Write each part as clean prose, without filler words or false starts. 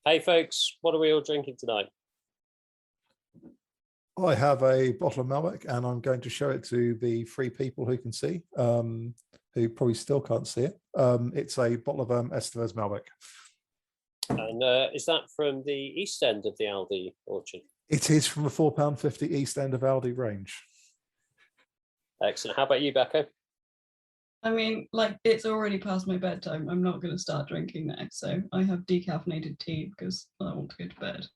Hey folks, what are we all drinking tonight? I have a bottle of Malbec and I'm going to show it to the 3 people who can see, who probably still can't see it. It's a bottle of Estevez Malbec. And is that from the east end of the Aldi orchard? It is from the £4.50 east end of Aldi range. Excellent. How about you, Becca? I mean, like, it's already past my bedtime. I'm not going to start drinking now. So I have decaffeinated tea because I want to go to bed.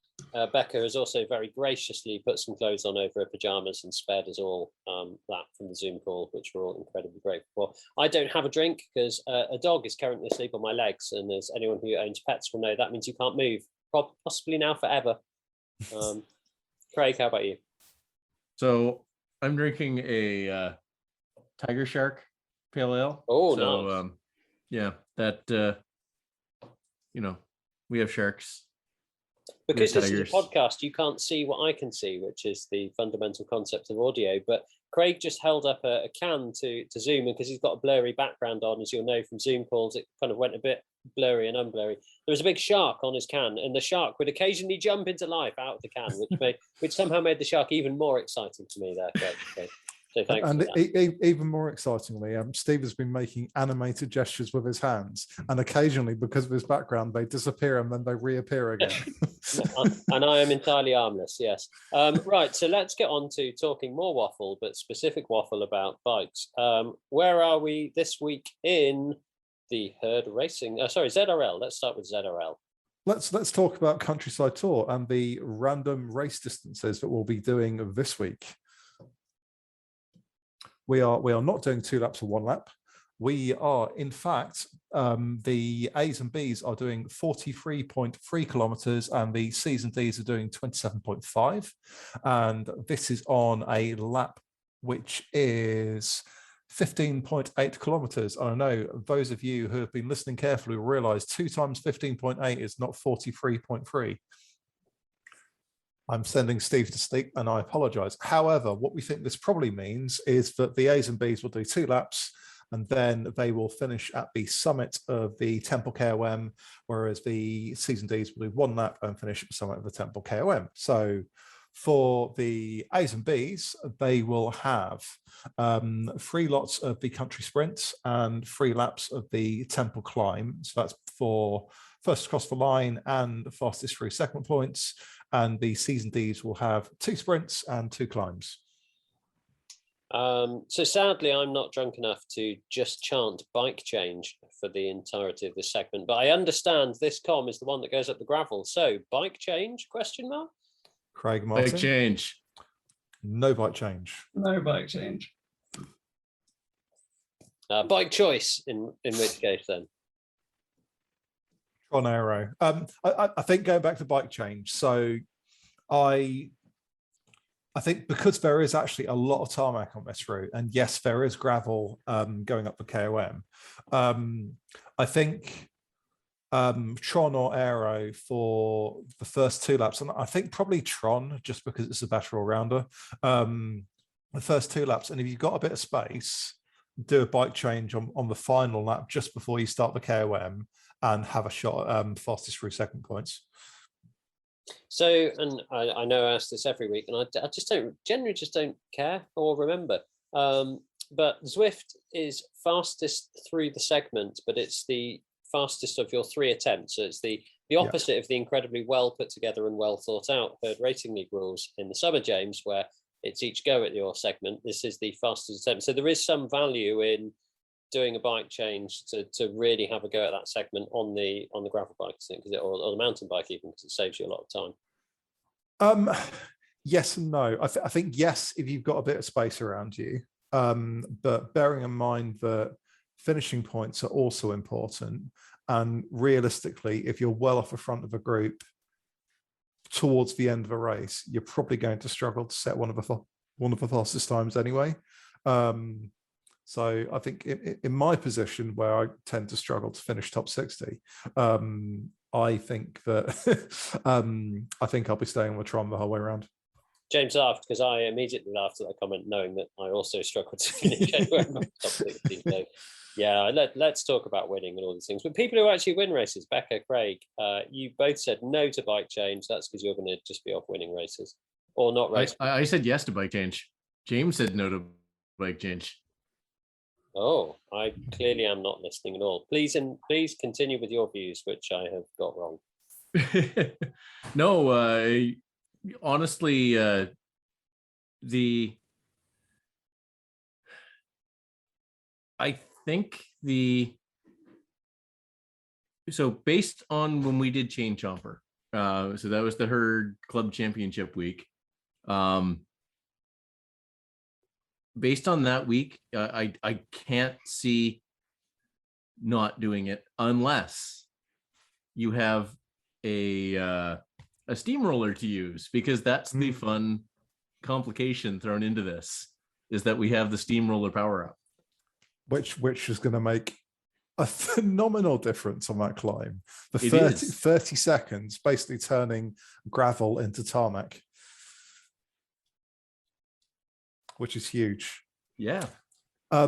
Becca has also very graciously put some clothes on over her pajamas and spared us all that from the Zoom call, which we're all incredibly grateful for. I don't have a drink because a dog is currently asleep on my legs, and as anyone who owns pets will know, that means you can't move, possibly now forever. Craig, how about you? So I'm drinking a Tiger Shark Pale Ale. Oh, so, nice. Yeah, that we have sharks. Because this is a podcast, you can't see what I can see, which is the fundamental concept of audio. But Craig just held up a can to Zoom, and because he's got a blurry background on, as you'll know from Zoom calls, it kind of went a bit blurry and unblurry. There was a big shark on his can, and the shark would occasionally jump into life out of the can, which somehow made the shark even more exciting to me there, Craig. Okay. So thanks. And even more excitingly, Steve has been making animated gestures with his hands, and occasionally, because of his background, they disappear and then they reappear again. And I am entirely armless, yes. Right, so let's get on to talking more waffle, but specific waffle about bikes. Where are we this week in the herd racing? ZRL. Let's start with ZRL. Let's talk about Countryside Tour and the random race distances that we'll be doing this week. We are not doing 2 laps or 1 lap. We are, in fact, the A's and B's are doing 43.3 kilometers and the C's and D's are doing 27.5. And this is on a lap which is 15.8 kilometers. I know those of you who have been listening carefully will realize 2 times 15.8 is not 43.3. I'm sending Steve to sleep and I apologize. However, what we think this probably means is that the A's and B's will do 2 laps and then they will finish at the summit of the Temple KOM, whereas the C's and D's will do 1 lap and finish at the summit of the Temple KOM. So for the A's and B's, they will have 3 lots of the country sprints and 3 laps of the Temple climb. So that's for first across the line and fastest through segment points. And the C's and D's will have 2 sprints and 2 climbs. So sadly, I'm not drunk enough to just chant bike change for the entirety of this segment, but I understand this com is the one that goes up the gravel. So bike change, question mark? Craig Martin. Bike change. No bike change. No bike change. Bike choice, in which case then? On Aero. I think going back to bike change. So I think because there is actually a lot of tarmac on this route, and yes, there is gravel going up the KOM. I think Tron or Aero for the first 2 laps, and I think probably Tron just because it's a better all-rounder. The first 2 laps, and if you've got a bit of space, do a bike change on the final lap just before you start the KOM. And have a shot at fastest through segment points. So, and I know I ask this every week, and I just generally don't care or remember. But Zwift is fastest through the segment, but it's the fastest of your 3 attempts. So it's the opposite of the incredibly well put together and well thought out herd racing league rules in the summer, James, where it's each go at your segment. This is the fastest attempt. So there is some value in doing a bike change to really have a go at that segment on the gravel bike, I think, or the mountain bike even, because it saves you a lot of time. Yes and no. I think yes if you've got a bit of space around you, but bearing in mind that finishing points are also important, and realistically, if you're well off the front of a group towards the end of a race, you're probably going to struggle to set one of the fastest times anyway. So I think in my position where I tend to struggle to finish top 60, I think that I think I'll be staying with Tron the whole way around. James laughed because I immediately laughed at that comment, knowing that I also struggled to finish anywhere top 60. So Yeah, let's talk about winning and all these things. But people who actually win races, Becca, Craig, you both said no to bike change. That's because you're going to just be off winning races or not racing. I said yes to bike change. James said no to bike change. Oh, I clearly am not listening at all. Please continue with your views, which I have got wrong. No, honestly, I think so based on when we did Chain Chomper, so that was the herd club championship week. Based on that week, I can't see not doing it unless you have a steamroller to use, because that's the fun complication thrown into this, is that we have the steamroller power up, which is going to make a phenomenal difference on that climb. The 30 seconds basically turning gravel into tarmac, which is huge. Yeah. I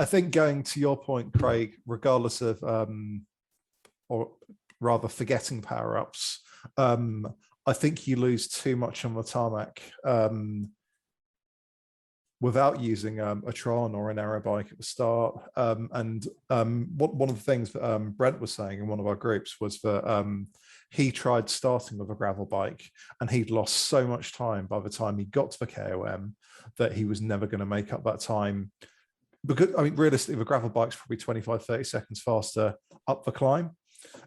think, going to your point, Craig, regardless of or rather forgetting power-ups, I think you lose too much on the tarmac without using a Tron or an aero bike at the start. One of the things that Brent was saying in one of our groups was that he tried starting with a gravel bike and he'd lost so much time by the time he got to the KOM that he was never going to make up that time. Because, I mean, realistically, the gravel bike's probably 25, 30 seconds faster up the climb.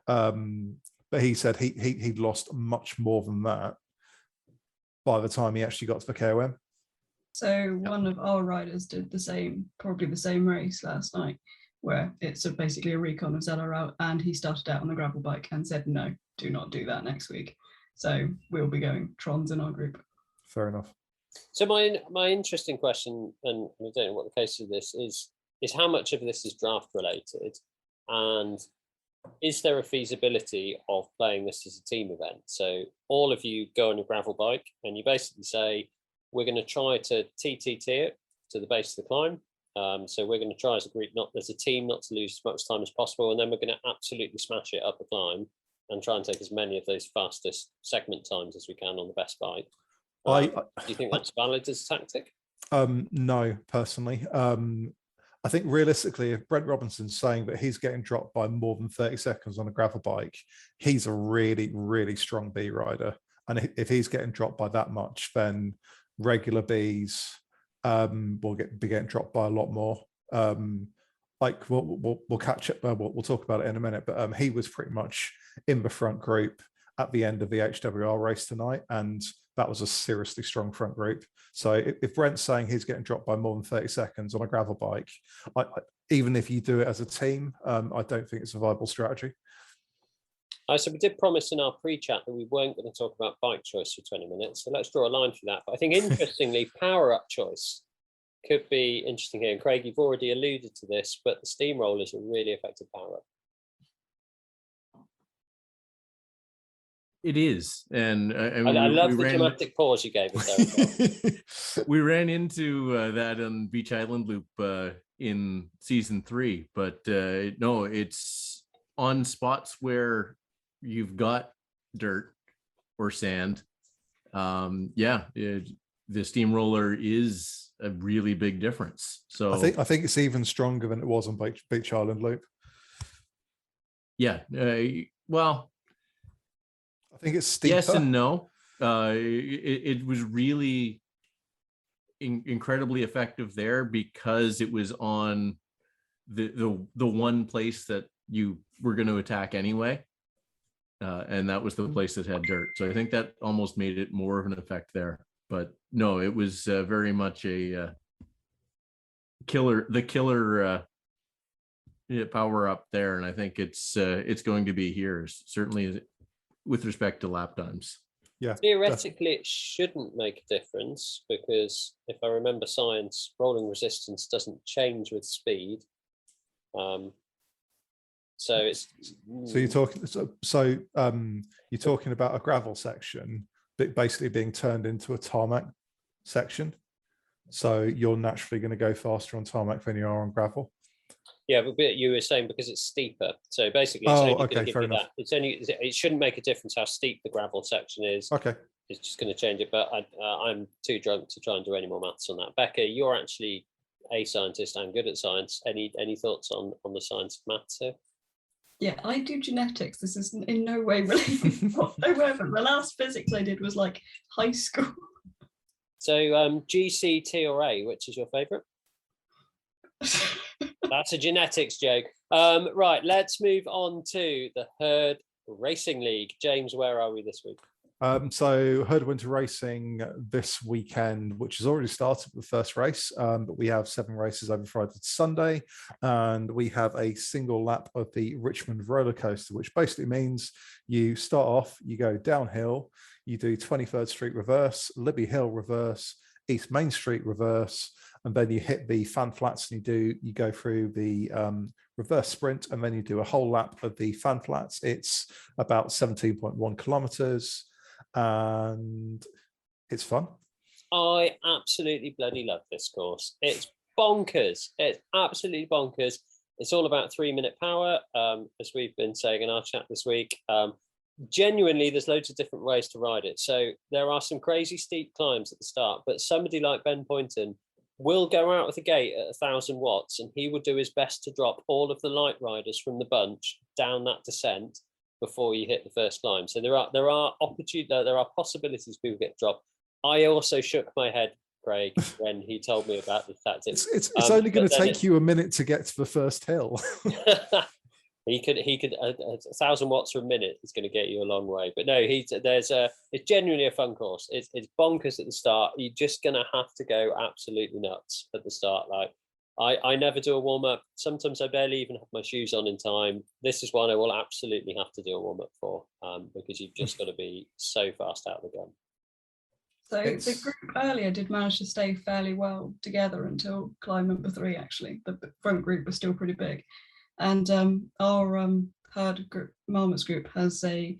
But he said he'd lost much more than that by the time he actually got to the KOM. So one of our riders did probably the same race last night, where it's basically a recon of Zeller out, and he started out on the gravel bike and said, no, do not do that next week. So we'll be going Trons in our group. Fair enough. So my interesting question, and I don't know what the case of this is how much of this is draft related, and is there a feasibility of playing this as a team event? So all of you go on a gravel bike and you basically say, we're going to try to TTT it to the base of the climb. So we're going to try as a group, not as a team, not to lose as much time as possible. And then we're going to absolutely smash it up the climb and try and take as many of those fastest segment times as we can on the best bike. Do you think that's valid as a tactic? No, personally. I think realistically, if Brent Robinson's saying that he's getting dropped by more than 30 seconds on a gravel bike, he's a really, really strong B rider. And if he's getting dropped by that much, then regular Bs will be getting dropped by a lot more. Like we'll catch it. We'll talk about it in a minute. But he was pretty much in the front group at the end of the HWR race tonight, and that was a seriously strong front group. So if Brent's saying he's getting dropped by more than 30 seconds on a gravel bike, even if you do it as a team, I don't think it's a viable strategy. So we did promise in our pre-chat that we weren't going to talk about bike choice for 20 minutes. So let's draw a line for that. But I think interestingly, power-up choice could be interesting here. And Craig, you've already alluded to this, but the steamroller is a really effective power-up. It is, and I love the dramatic pause you gave us there. We ran into that on Beach Island Loop in season 3, but no, it's on spots where you've got dirt or sand. The steamroller is a really big difference. So I think it's even stronger than it was on Beach Island Loop. Yeah, well, I think it's steeper. Yes and no. It was really incredibly effective there because it was on the one place that you were going to attack anyway, and that was the place that had dirt. So I think that almost made it more of an effect there. But no, it was very much a killer power up there, and I think it's going to be here, certainly with respect to lap times. Yeah, theoretically it shouldn't make a difference, because if I remember science, rolling resistance doesn't change with speed. So you're talking you're talking about a gravel section basically being turned into a tarmac section. So you're naturally going to go faster on tarmac than you are on gravel. Yeah, but you were saying because it's steeper. So basically, it's only going to give you that. It shouldn't make a difference how steep the gravel section is. Okay. It's just going to change it. But I'm too drunk to try and do any more maths on that. Becca, you're actually a scientist and good at science. Any thoughts on the science of maths here? Yeah, I do genetics. This is in no way related whatsoever. The last physics I did was like high school. So G, C, T, or A, which is your favourite? That's a genetics joke. Right, let's move on to the Herd Racing League. James, where are we this week? So Herd Winter Racing this weekend, which has already started with the first race, but we have 7 races over Friday to Sunday, and we have a single lap of the Richmond roller coaster, which basically means you start off, you go downhill, you do 23rd Street reverse, Libby Hill reverse, East Main Street reverse, and then you hit the fan flats and you go through the reverse sprint, and then you do a whole lap of the fan flats. It's about 17.1 kilometers, and it's fun. I absolutely bloody love this course. It's bonkers. It's absolutely bonkers. It's all about 3-minute power, as we've been saying in our chat this week. Genuinely, there's loads of different ways to ride it. So there are some crazy steep climbs at the start, but somebody like Ben Poynton will go out of the gate at 1,000 watts, and he will do his best to drop all of the light riders from the bunch down that descent before you hit the first climb. So there are possibilities people get dropped. I also shook my head, Craig, when he told me about the tactics. It's only going to take you a minute to get to the first hill. He could 1,000 watts per minute is going to get you a long way. But no, it's genuinely a fun course. It's bonkers at the start. You're just going to have to go absolutely nuts at the start. Like I never do a warm up. Sometimes I barely even have my shoes on in time. This is one I will absolutely have to do a warm up for, because you've just got to be so fast out of the gun. So the group earlier did manage to stay fairly well together until climb number 3. Actually, the front group was still pretty big. And our Herd group, Marmots group, has a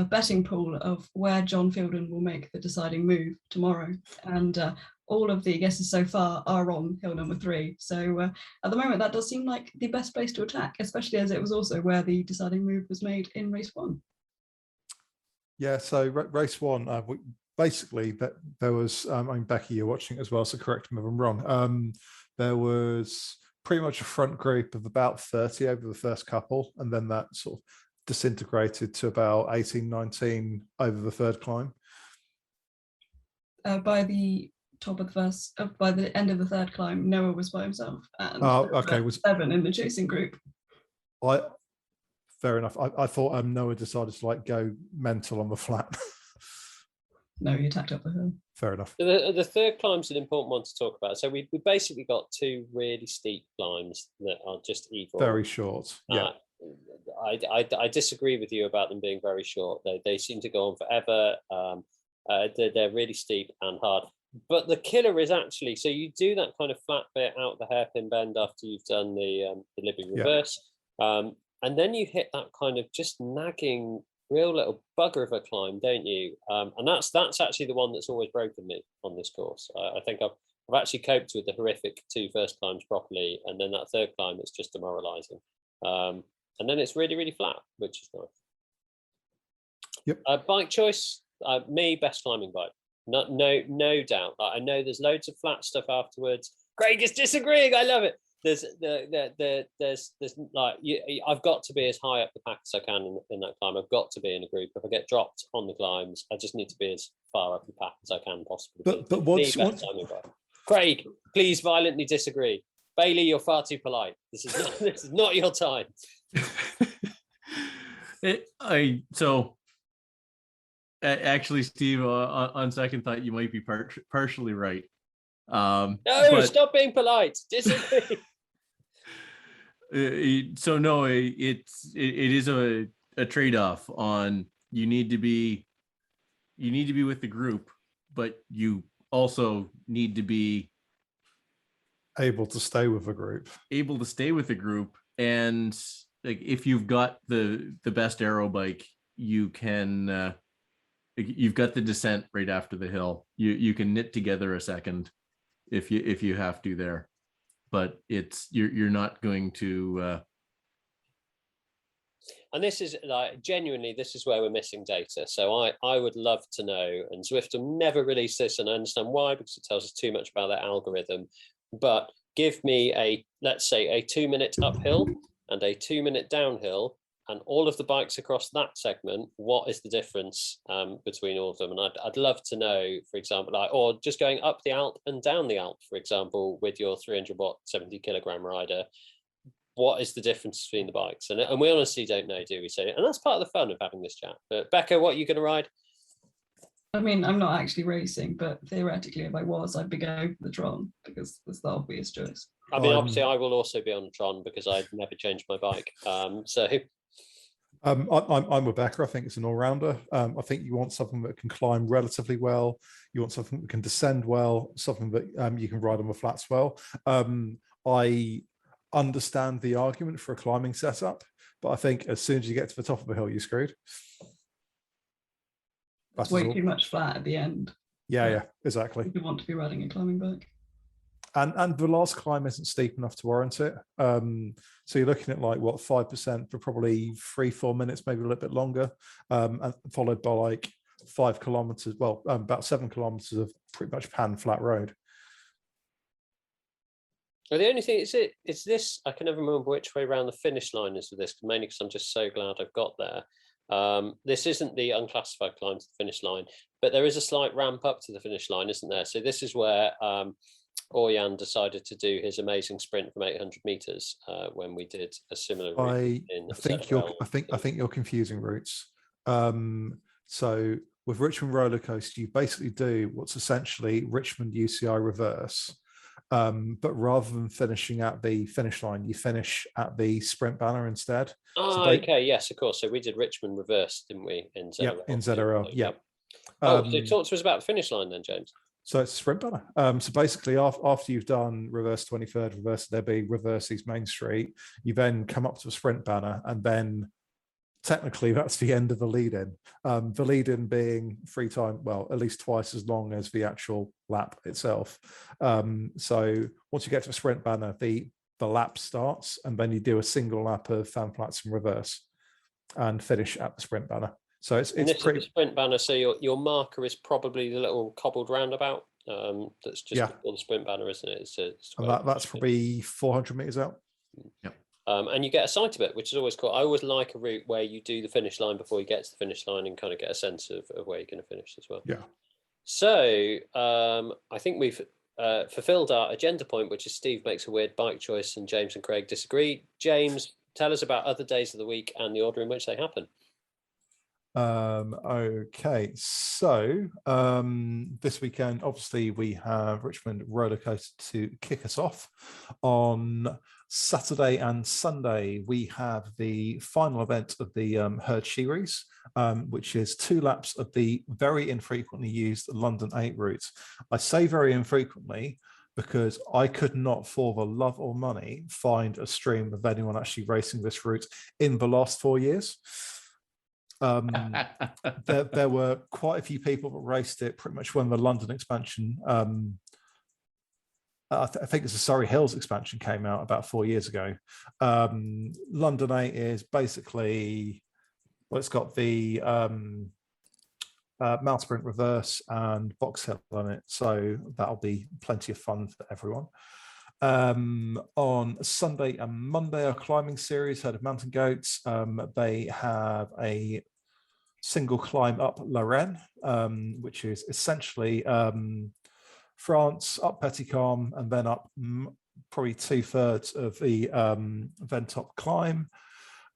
betting pool of where John Fielden will make the deciding move tomorrow. And all of the guesses so far are on hill number 3. So at the moment, that does seem like the best place to attack, especially as it was also where the deciding move was made in race 1. Yeah, so race 1, basically there was, I mean, Becca, you're watching it as well, so correct me if I'm wrong. There was pretty much a front group of about 30 over the first couple, and then that sort of disintegrated to about 18, 19 over the third climb. By the top of the first, by the end of the third climb, Noah was by himself, and was 7 in the chasing group. Fair enough. I thought Noah decided to go mental on the flat. No, he attacked up the hill. Fair enough. The third climb's an important one to talk about. So we basically got 2 really steep climbs that are just evil. Very short. Yeah. I disagree with you about them being very short. They seem to go on forever. They're really steep and hard. But the killer is actually, so you do that kind of flat bit out the hairpin bend after you've done the Libby reverse. And then you hit that kind of just nagging real little bugger of a climb, don't you? And that's actually the one that's always broken me on this course. I think I've actually coped with the horrific 2 first climbs properly, and then that third climb it's just demoralizing. And then it's really, really flat, which is nice. Yep. Bike choice, me, best climbing bike. No doubt. I know there's loads of flat stuff afterwards. Craig is disagreeing. I love it. There's like I've got to be as high up the pack as I can in that climb. I've got to be in a group. If I get dropped on the climbs, I just need to be as far up the pack as I can possibly. But what's Craig, please violently disagree. Bailey, you're far too polite. This is not your time. Actually, Steve, on second thought, you might be partially right. No, stop being polite. Disagree. So no, it is a trade-off on you need to be with the group, but you also need to be able to stay with a group. And if you've got the best aero bike, you can you've got the descent right after the hill. You can knit together a second. if you have to there, but you're not going to. And this is like genuinely, this is where we're missing data. So I would love to know, and Zwift will never release this, and I understand why, because it tells us too much about their algorithm. But give me let's say a 2-minute uphill and a 2-minute downhill, and all of the bikes across that segment. What is the difference between all of them? And I'd love to know, for example, or just going up the Alp and down the Alp, for example, with your 300-watt 70-kilogram rider. What is the difference between the bikes? And we honestly don't know, do we? So, and that's part of the fun of having this chat. But Becca, what are you going to ride? I mean, I'm not actually racing, but theoretically, if I was, I'd be going for the Tron because that's the obvious choice. I mean, obviously, I will also be on the Tron because I'd never changed my bike. I'm with Becca. I think it's an all-rounder. I think you want something that can climb relatively well. You want something that can descend well, something that you can ride on the flats well. I understand the argument for a climbing setup, but I think as soon as you get to the top of the hill, you're screwed. It's way too much flat at the end. Yeah, exactly. You want to be riding a climbing bike. And the last climb isn't steep enough to warrant it. So you're looking at like 5% for probably 3-4 minutes, maybe a little bit longer, and followed by like 5 kilometers, about 7 kilometers of pretty much pan flat road. Well, the only thing is this, I can never remember which way around the finish line is with this, mainly because I'm just so glad I've got there. This isn't the unclassified climb to the finish line, but there is a slight ramp up to the finish line, isn't there? So this is where Orjan decided to do his amazing sprint from 800 meters when we did a similar route. I think you're confusing routes. So with Richmond Roller Coaster, you basically do what's essentially Richmond UCI reverse. But rather than finishing at the finish line, you finish at the sprint banner instead. Okay, yes, of course. So we did Richmond reverse, didn't we? In ZRL. Yep, in ZRL, yeah. So talk to us about the finish line then, James. So it's a sprint banner. So basically, after you've done reverse 23rd, reverse Debbie, reverse East Main Street, you then come up to a sprint banner, and then technically that's the end of the lead-in. The lead-in being at least twice as long as the actual lap itself. So once you get to a sprint banner, the lap starts, and then you do a single lap of fan flats in reverse and finish at the sprint banner. So it's pretty is the sprint banner. So your marker is probably the little cobbled roundabout that's just before the sprint banner, isn't it? That's probably 400 meters out. Yep. And you get a sight of it, which is always cool. I always like a route where you do the finish line before you get to the finish line and kind of get a sense of where you're going to finish as well. Yeah. So I think we've fulfilled our agenda point, which is Steve makes a weird bike choice and James and Craig disagree. James, tell us about other days of the week and the order in which they happen. Okay, so this weekend, obviously, we have Richmond Roller Coaster to kick us off. On Saturday and Sunday, we have the final event of the Herd Series, which is 2 laps of the very infrequently used London 8 route. I say very infrequently because I could not, for the love or money, find a stream of anyone actually racing this route in the last 4 years. There were quite a few people that raced it pretty much when the London expansion, I think it's the Surrey Hills expansion, came out about 4 years ago. London 8 is basically, it's got the Mount Sprint reverse and Box Hill on it, so that'll be plenty of fun for everyone. On Sunday and Monday, our climbing series, Herd of Mountain Goats, they have a single climb up Lorraine, which is essentially France, up Petit Combe, and then up probably 2/3 of the Ventop climb.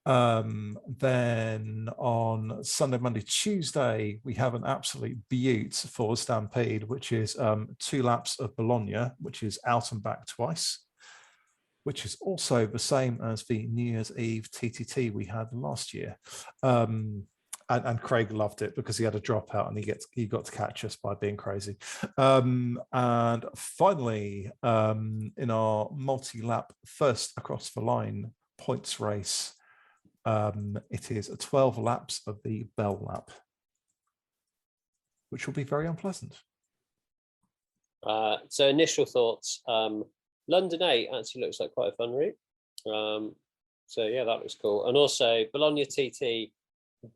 Then on Sunday, Monday, Tuesday, we have an absolute beaut for the Stampede, which is 2 laps of Bologna, which is out and back twice, which is also the same as the New Year's Eve TTT we had last year. And Craig loved it because he had a dropout and he got to catch us by being crazy. And finally, in our multi-lap first across the line points race, it is 12 laps of the Bell Lap, which will be very unpleasant. So initial thoughts, London 8 actually looks like quite a fun route. So yeah, that looks cool. And also Bologna TT,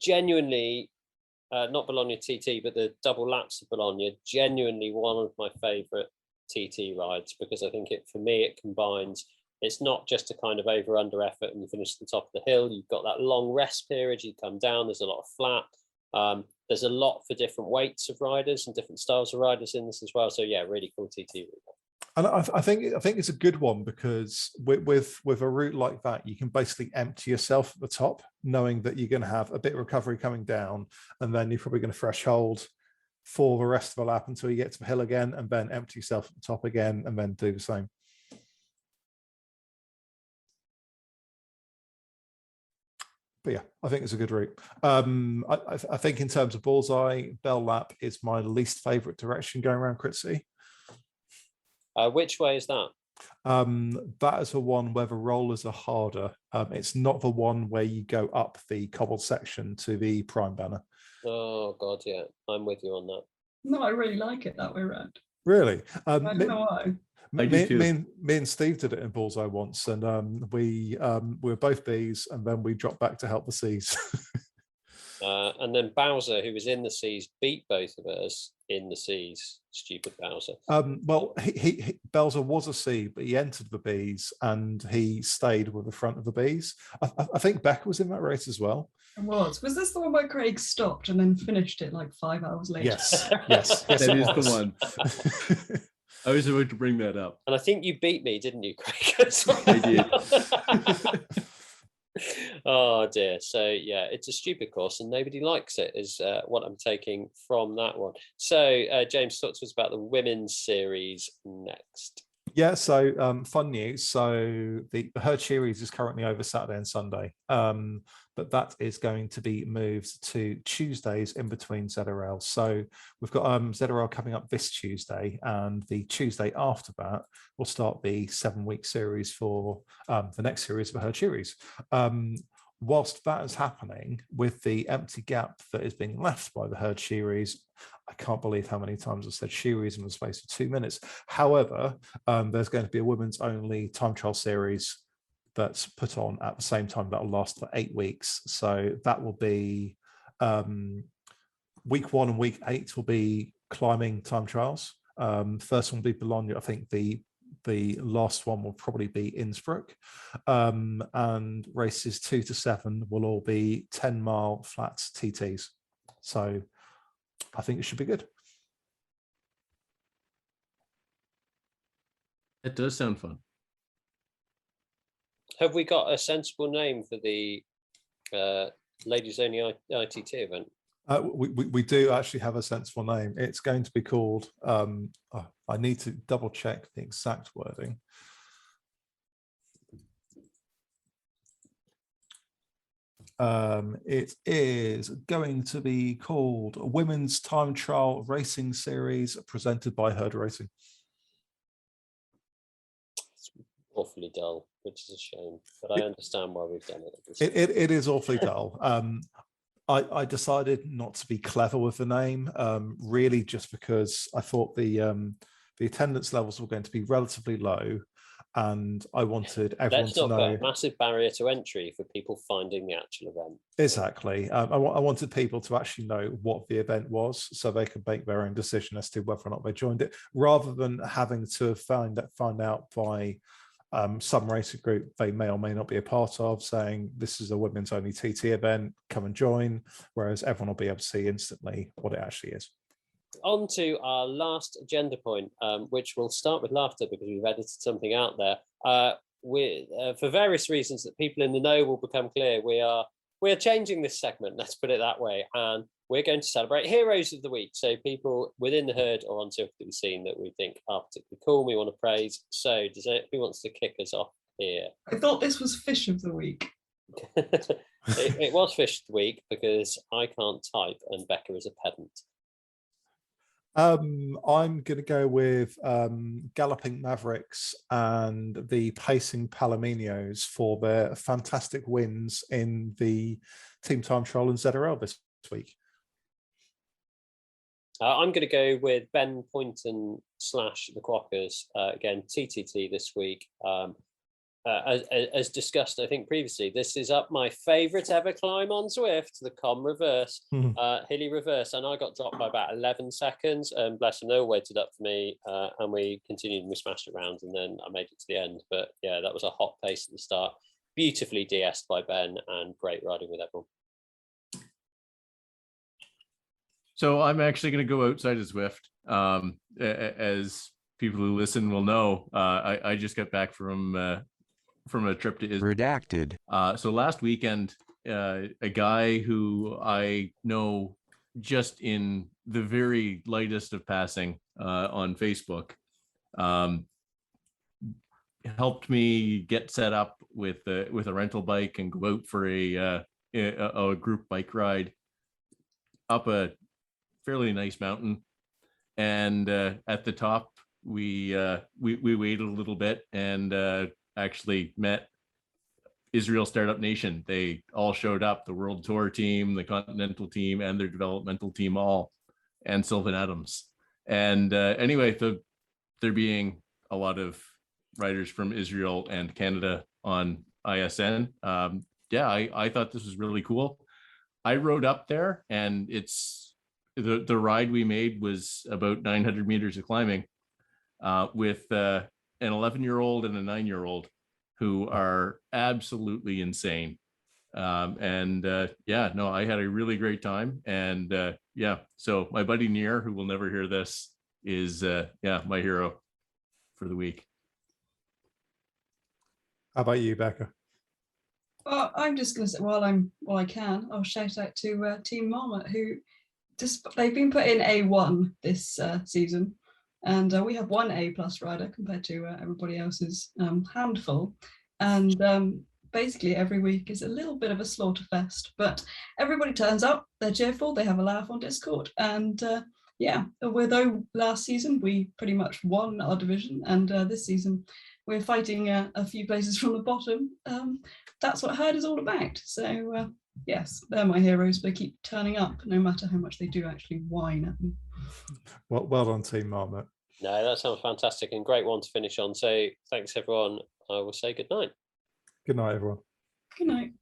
genuinely, not Bologna TT, but the double laps of Bologna, genuinely one of my favourite TT rides, because I think for me, it combines, it's not just a kind of over-under effort and you finish at the top of the hill. You've got that long rest period, you come down, there's a lot of flat. There's a lot for different weights of riders and different styles of riders in this as well. So yeah, really cool TT route. And I think it's a good one, because with a route like that, you can basically empty yourself at the top, knowing that you're going to have a bit of recovery coming down, and then you're probably going to threshold for the rest of the lap until you get to the hill again, and then empty yourself at the top again, and then do the same. But yeah, I think it's a good route. I think in terms of bullseye, Bell Lap is my least favourite direction going around Crit City. Which way is that? That is the one where the rollers are harder. It's not the one where you go up the cobbled section to the prime banner. Oh God, yeah, I'm with you on that. No, I really like it that way around. Really? I don't know why. Me and Steve did it in Bullseye once, and we were both Bs, and then we dropped back to help the Cs. And then Bowser, who was in the Cs, beat both of us in the Cs. Stupid Bowser. Well, Bowser was a C, but he entered the Bs and he stayed with the front of the Bs. I think Becca was in that race as well. It was. Was this the one where Craig stopped and then finished it like 5 hours later? Yes, that is the one. I was about to bring that up. And I think you beat me, didn't you, Craig? I did. Oh dear. So yeah, it's a stupid course and nobody likes it, is what I'm taking from that one. So James, talk to us about the women's series next. Yeah, so fun news. So the Herd Series is currently over Saturday and Sunday, but that is going to be moved to Tuesdays in between ZRL. So we've got ZRL coming up this Tuesday, and the Tuesday after that will start the 7-week series for the next series of the Herd Series. Whilst that is happening, with the empty gap that is being left by the Herd Series, I can't believe how many times I've said series in the space of 2 minutes. However, there's going to be a women's only time trial series that's put on at the same time that will last for 8 weeks. So that will be week 1 and week 8 will be climbing time trials. First one will be Bologna. I think the last one will probably be Innsbruck, and races 2 to 7 will all be 10-mile flats TTs. So I think it should be good. It does sound fun. Have we got a sensible name for the ladies only ITT event? We do actually have a sensible name. It's going to be called, I need to double check the exact wording. It is going to be called Women's Time Trial Racing Series, presented by Herd Racing. It's awfully dull, which is a shame, but I understand why we've done it. It is awfully dull. I decided not to be clever with the name, really just because I thought the attendance levels were going to be relatively low, and I wanted everyone to know. Let's not put a massive barrier to entry for people finding the actual event. Exactly. I wanted people to actually know what the event was, so they could make their own decision as to whether or not they joined it, rather than having to find out by some racing group they may or may not be a part of, saying this is a women's only TT event, come and join, whereas everyone will be able to see instantly what it actually is. On to our last agenda point, which will start with laughter because we've edited something out there. For various reasons that people in the know will become clear, we are changing this segment, let's put it that way, and we're going to celebrate Heroes of the Week. So people within the herd or on Zwift that we've seen that we think are particularly cool, we want to praise. So who wants to kick us off here? I thought this was Fish of the Week. it was Fish of the Week because I can't type and Becca is a pedant. I'm going to go with Galloping Mavericks and the Pacing Palominos for their fantastic wins in the Team Time Trial and ZRL this week. I'm going to go with Ben Poynton the Quackers. Again, TTT this week. As discussed, I think previously, this is up my favourite ever climb on Zwift, the Com Reverse, hilly reverse, and I got dropped by about 11 seconds. And bless them, they all waited up for me, and we continued and we smashed it around, and then I made it to the end. But yeah, that was a hot pace at the start, beautifully DS'd by Ben, and great riding with everyone. So I'm actually going to go outside of Zwift. As people who listen will know, I just got back from a trip to Israel. Redacted. So last weekend, a guy who I know just in the very lightest of passing on Facebook helped me get set up with a rental bike and go out for a group bike ride up a fairly nice mountain. And at the top, we waited a little bit and actually met Israel Startup Nation. They all showed up, the World Tour team, the Continental team, and their developmental team all, and Sylvan Adams. And anyway, there being a lot of riders from Israel and Canada on ISN. I thought this was really cool. I rode up there, and it's the ride we made was about 900 meters of climbing with an 11-year-old and a 9-year-old who are absolutely insane. I had a really great time. And so my buddy Near, who will never hear this, is my hero for the week. How about you, Becca? Well, I'm just going to say, I'll shout out to Team Marmot, who they've been put in A1 this season. And we have one A+ rider compared to everybody else's handful. And basically every week is a little bit of a slaughter fest, but everybody turns up, they're cheerful, they have a laugh on Discord. And although last season we pretty much won our division, and this season we're fighting a few places from the bottom, that's what Herd is all about. So yes, they're my heroes. They keep turning up no matter how much they do actually whine at me. Well done, Team Marmot. No, that sounds fantastic and great one to finish on. So thanks, everyone. I will say good night. Good night, everyone. Good night.